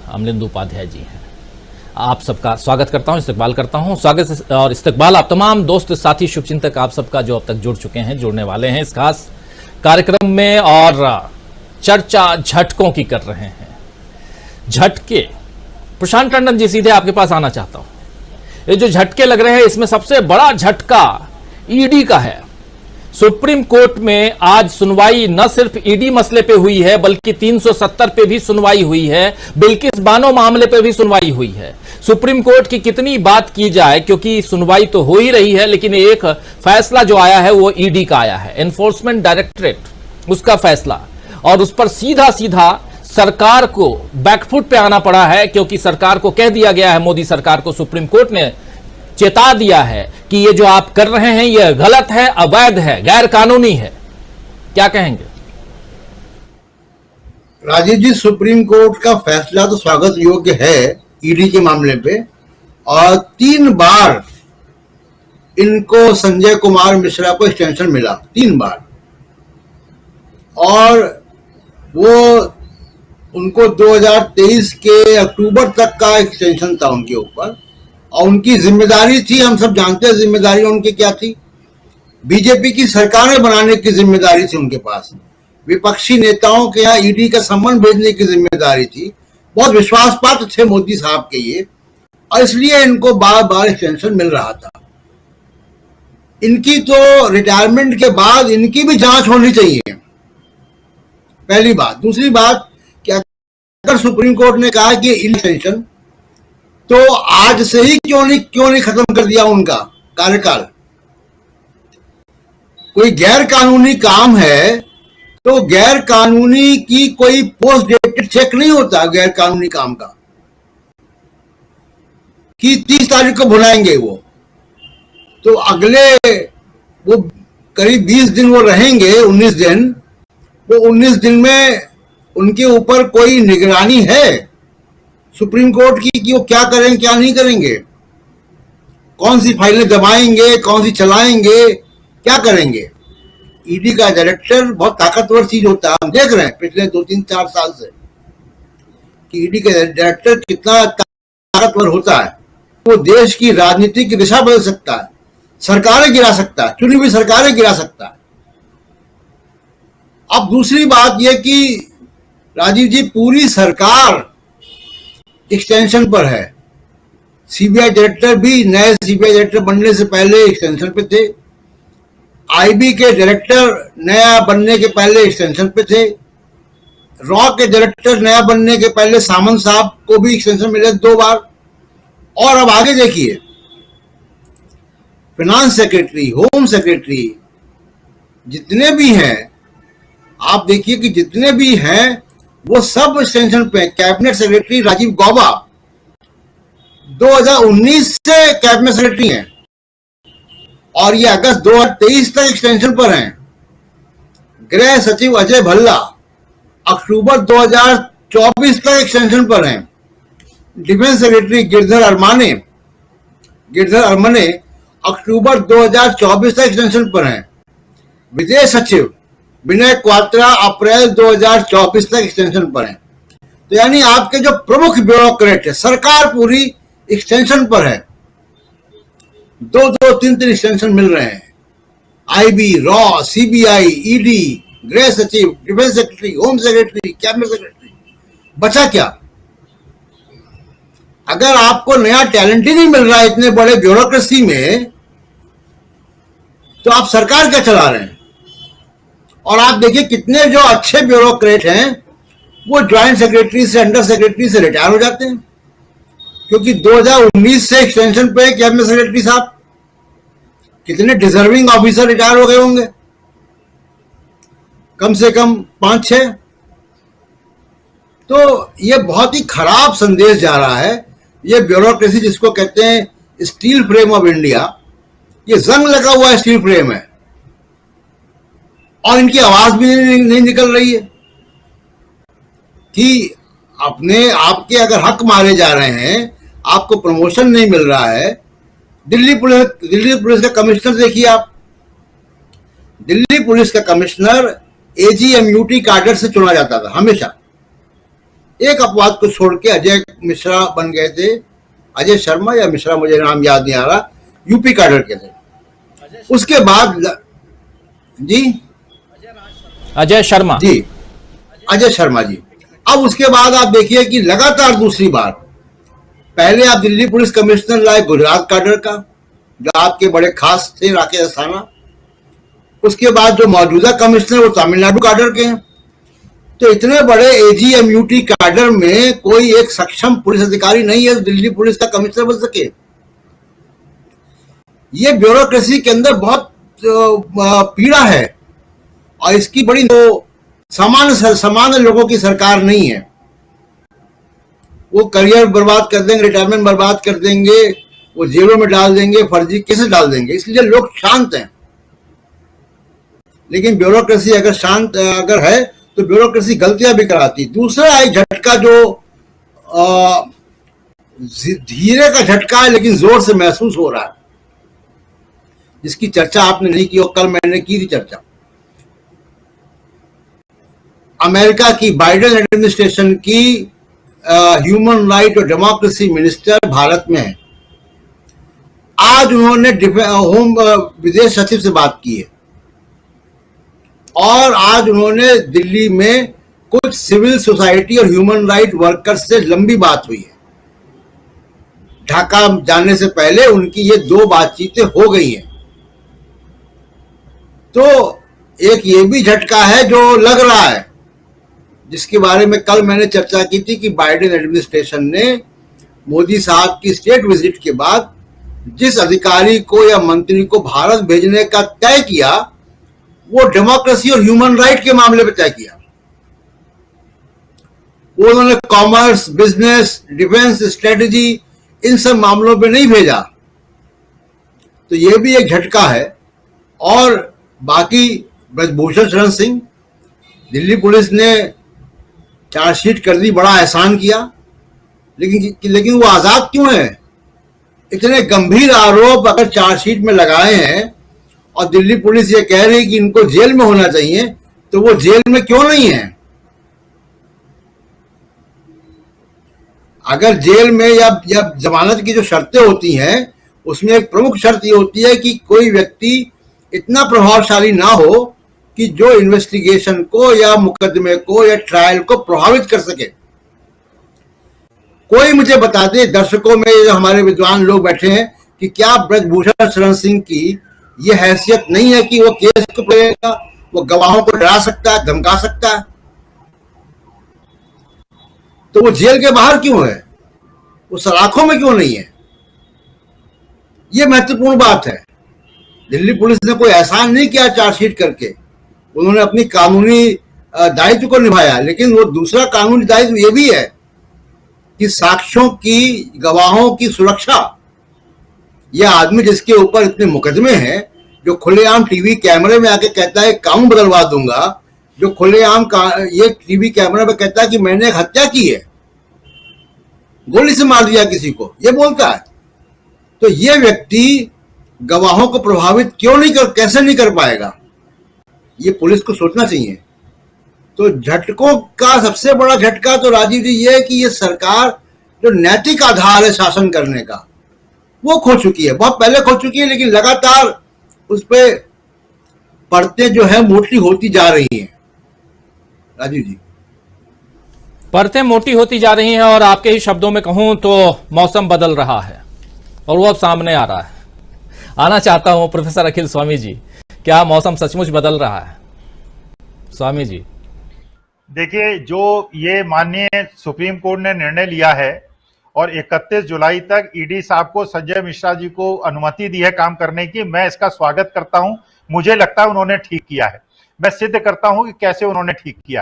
अमलिंदु उपाध्याय जी हैं। आप सबका स्वागत करता हूं, इस्तकबाल करता हूं। स्वागत और इस्तकबाल आप तमाम दोस्त साथी शुभचिंतक आप सबका जो अब तक जुड़ चुके हैं, जुड़ने वाले हैं इस खास कार्यक्रम में और चर्चा झटकों की कर रहे हैं। झटके, प्रशांत टंडन जी सीधे आपके पास आना चाहता हूं। ये जो झटके लग रहे हैं इसमें सबसे बड़ा झटका ईडी का है। सुप्रीम कोर्ट में आज सुनवाई न सिर्फ ईडी मसले पे हुई है बल्कि 370 पे भी सुनवाई हुई है, बिल्किस बानो मामले पे भी सुनवाई हुई है। सुप्रीम कोर्ट की कितनी बात की जाए, क्योंकि सुनवाई तो हो ही रही है, लेकिन एक फैसला जो आया है वो ईडी का आया है, एनफोर्समेंट डायरेक्टरेट उसका फैसला, और उस पर सीधा सीधा सरकार को बैकफुट पे आना पड़ा है, क्योंकि सरकार को कह दिया गया है, मोदी सरकार को सुप्रीम कोर्ट ने चेता दिया है कि ये जो आप कर रहे हैं ये गलत है, अवैध है, गैर कानूनी है। क्या कहेंगे राजीव जी? सुप्रीम कोर्ट का फैसला तो स्वागत योग्य है ईडी के मामले पे, और 3 बार इनको संजय कुमार मिश्रा को एक्सटेंशन मिला, 3 बार, और वो उनको 2023 के अक्टूबर तक का एक्सटेंशन था उनके ऊपर, और उनकी जिम्मेदारी थी, हम सब जानते हैं जिम्मेदारी उनकी क्या थी, बीजेपी की सरकारें बनाने की जिम्मेदारी थी उनके पास, विपक्षी नेताओं के यहाँ ईडी का सम्मन भेजने की जिम्मेदारी थी। बहुत विश्वास पात्र थे मोदी साहब के ये, और इसलिए इनको बार बार एक्सटेंशन मिल रहा था। इनकी तो रिटायरमेंट के बाद इनकी भी जांच होनी चाहिए, पहली बात। दूसरी बात कि अगर सुप्रीम कोर्ट ने कहा कि एक्सटेंशन, तो आज से ही क्यों नहीं खत्म कर दिया उनका कार्यकाल? कोई गैर कानूनी काम है तो गैर कानूनी की कोई पोस्ट डेटेड चेक नहीं होता गैर कानूनी काम का, कि 30 तारीख को बुलाएंगे वो, तो अगले वो करीब 20 दिन वो रहेंगे, 19 दिन, वो 19 दिन में उनके ऊपर कोई निगरानी है सुप्रीम कोर्ट की कि वो क्या करेंगे क्या नहीं करेंगे, कौन सी फाइलें दबाएंगे, कौन सी चलाएंगे, क्या करेंगे? ईडी का डायरेक्टर बहुत ताकतवर चीज होता है, हम देख रहे हैं पिछले 2-3-4 साल से कि ईडी का डायरेक्टर कितना ताकतवर होता है। वो देश की राजनीति की दिशा बदल सकता है, सरकारें गिरा सकता है, चुनी हुई सरकारें गिरा सकता है। अब दूसरी बात यह कि राजीव जी, पूरी सरकार एक्सटेंशन पर है। सीबीआई डायरेक्टर भी नए सीबीआई डायरेक्टर बनने से पहले एक्सटेंशन पे थे, आईबी के डायरेक्टर नया बनने के पहले एक्सटेंशन पे थे, रॉ के डायरेक्टर नया बनने के पहले सामंत साहब को भी एक्सटेंशन मिले 2 बार, और अब आगे देखिए, फाइनेंस सेक्रेटरी, होम सेक्रेटरी, जितने भी हैं, आप देखिए कि जितने भी हैं वो सब एक्सटेंशन पे। कैबिनेट सेक्रेटरी राजीव गौबा 2019 से कैबिनेट सेक्रेटरी हैं, और ये अगस्त 2023 तक एक्सटेंशन पर हैं। गृह सचिव अजय भल्ला अक्टूबर 2024 तक एक्सटेंशन पर हैं। डिफेंस सेक्रेटरी गिरधर अरमने अक्टूबर 2024 तक एक्सटेंशन पर हैं। विदेश सचिव विनय क्वात्रा अप्रैल 2024 तक एक्सटेंशन पर है। तो यानी आपके जो प्रमुख ब्यूरोक्रेट है, सरकार पूरी एक्सटेंशन पर है। 2-2, 3-3 एक्सटेंशन मिल रहे हैं। आईबी, रॉ, सीबीआई, ईडी, गृह सचिव, defence secretary, home secretary, cabinet secretary, बचा क्या? अगर आपको नया टैलेंट ही नहीं मिल रहा है इतने बड़े ब्यूरोक्रेसी में, तो आप सरकार क्या चला रहे हैं? और आप देखिए कितने जो अच्छे ब्यूरोक्रेट हैं वो ज्वाइंट सेक्रेटरी से, अंडर सेक्रेटरी से रिटायर हो जाते हैं, क्योंकि 2019 से एक्सटेंशन पे कैबिनेट सेक्रेटरी साहब। कितने डिजर्विंग ऑफिसर रिटायर हो गए होंगे, कम से कम 5-6। तो ये बहुत ही खराब संदेश जा रहा है। ये ब्यूरोक्रेसी जिसको कहते हैं स्टील फ्रेम ऑफ इंडिया, ये जंग लगा हुआ स्टील फ्रेम है, और इनकी आवाज भी नहीं निकल रही है कि अपने आपके अगर हक मारे जा रहे हैं, आपको प्रमोशन नहीं मिल रहा है। दिल्ली पुलिस का कमिश्नर देखिए आप, दिल्ली पुलिस का कमिश्नर एजीएमयूटी कैडर से चुना जाता था हमेशा, एक अपवाद को छोड़ के अजय मिश्रा बन गए थे, अजय शर्मा या मिश्रा, मुझे नाम याद नहीं आ रहा, यूपी कैडर के थे। उसके बाद जी अजय शर्मा जी अजय शर्मा जी। अब उसके बाद आप देखिए कि लगातार दूसरी बार, पहले आप दिल्ली पुलिस कमिश्नर लाए गुजरात कैडर का, जो आपके बड़े खास थे राकेश अस्थाना। उसके बाद जो मौजूदा कमिश्नर वो तमिलनाडु कैडर के हैं। तो इतने बड़े एजीएमयूटी कैडर में कोई एक सक्षम पुलिस अधिकारी नहीं है जो दिल्ली पुलिस का कमिश्नर बन सके। ये ब्यूरोक्रेसी के अंदर बहुत पीड़ा है, और इसकी बड़ी सामान्य लोगों की सरकार नहीं है। वो करियर बर्बाद कर देंगे, रिटायरमेंट बर्बाद कर देंगे, वो जेलों में डाल देंगे, फर्जी केसेस डाल देंगे, इसलिए लोग शांत हैं। लेकिन ब्यूरोक्रेसी अगर शांत अगर है तो ब्यूरोक्रेसी गलतियां भी कराती। दूसरा एक झटका जो धीरे का झटका है लेकिन जोर से महसूस हो रहा है, जिसकी चर्चा आपने नहीं की और कल मैंने की थी चर्चा। अमेरिका की बाइडेन एडमिनिस्ट्रेशन की ह्यूमन राइट और डेमोक्रेसी मिनिस्टर भारत में है। आज उन्होंने विदेश सचिव से बात की है, और आज उन्होंने दिल्ली में कुछ सिविल सोसाइटी और ह्यूमन राइट वर्कर्स से लंबी बात हुई है। ढाका जाने से पहले उनकी ये 2 बातचीतें हो गई हैं। तो एक ये भी झटका है जो लग रहा है, जिसके बारे में कल मैंने चर्चा की थी कि बाइडेन एडमिनिस्ट्रेशन ने मोदी साहब की स्टेट विजिट के बाद जिस अधिकारी को या मंत्री को भारत भेजने का तय किया, वो डेमोक्रेसी और ह्यूमन राइट के मामले पर तय किया। वो उन्होंने कॉमर्स, बिजनेस, डिफेंस, स्ट्रेटेजी, इन सब मामलों पे नहीं भेजा। तो ये भी एक झटका है। और बाकी ब्रजभूषण शरण सिंह, दिल्ली पुलिस ने चार्जशीट कर दी, बड़ा एहसान किया, लेकिन वो आजाद क्यों है? इतने गंभीर आरोप अगर चार्जशीट में लगाए हैं और दिल्ली पुलिस ये कह रही है कि इनको जेल में होना चाहिए, तो वो जेल में क्यों नहीं है? अगर जेल में या जमानत की जो शर्तें होती हैं, उसमें एक प्रमुख शर्त ये होती है कि कोई व्यक्ति इतना प्रभावशाली ना हो कि जो इन्वेस्टिगेशन को या मुकदमे को या ट्रायल को प्रभावित कर सके। कोई मुझे बता दे, दर्शकों में जो हमारे विद्वान लोग बैठे हैं, कि क्या ब्रजभूषण शरण सिंह की ये हैसियत नहीं है कि वो केस को पढ़ेगा, वो गवाहों को डरा सकता है, धमका सकता है? तो वो जेल के बाहर क्यों है? वो सलाखों में क्यों नहीं है? ये महत्वपूर्ण बात है। दिल्ली पुलिस ने कोई एहसान नहीं किया चार्जशीट करके, उन्होंने अपनी कानूनी दायित्व को निभाया। लेकिन वो दूसरा कानूनी दायित्व ये भी है कि साक्ष्यों की, गवाहों की सुरक्षा। यह आदमी जिसके ऊपर इतने मुकदमे हैं, जो खुलेआम टीवी कैमरे में आके कहता है कानून बदलवा दूंगा, जो खुलेआम ये टीवी कैमरे में कहता है कि मैंने एक हत्या की है, गोली से मार दिया किसी को, ये बोलता है, तो ये व्यक्ति गवाहों को प्रभावित कैसे नहीं कर पाएगा? ये पुलिस को सोचना चाहिए। तो झटकों का सबसे बड़ा झटका तो राजीव जी ये है कि ये सरकार जो नैतिक आधार है शासन करने का, वो खो चुकी है। बहुत पहले खो चुकी है, लेकिन लगातार उस पे परतें जो है मोटी होती जा रही हैं। राजीव जी, परतें मोटी होती जा रही हैं, और आपके ही शब्दों में कहूं तो मौसम बदल रहा है और वो अब सामने आ रहा है। आना चाहता हूं प्रोफेसर अखिल स्वामी जी, क्या मौसम सचमुच बदल रहा है? स्वामी जी, देखिए, जो ये माननीय सुप्रीम कोर्ट ने निर्णय लिया है और 31 जुलाई तक ईडी साहब को, संजय मिश्रा जी को अनुमति दी है काम करने की, मैं इसका स्वागत करता हूं। मुझे लगता है उन्होंने ठीक किया है। मैं सिद्ध करता हूं कि कैसे उन्होंने ठीक किया है।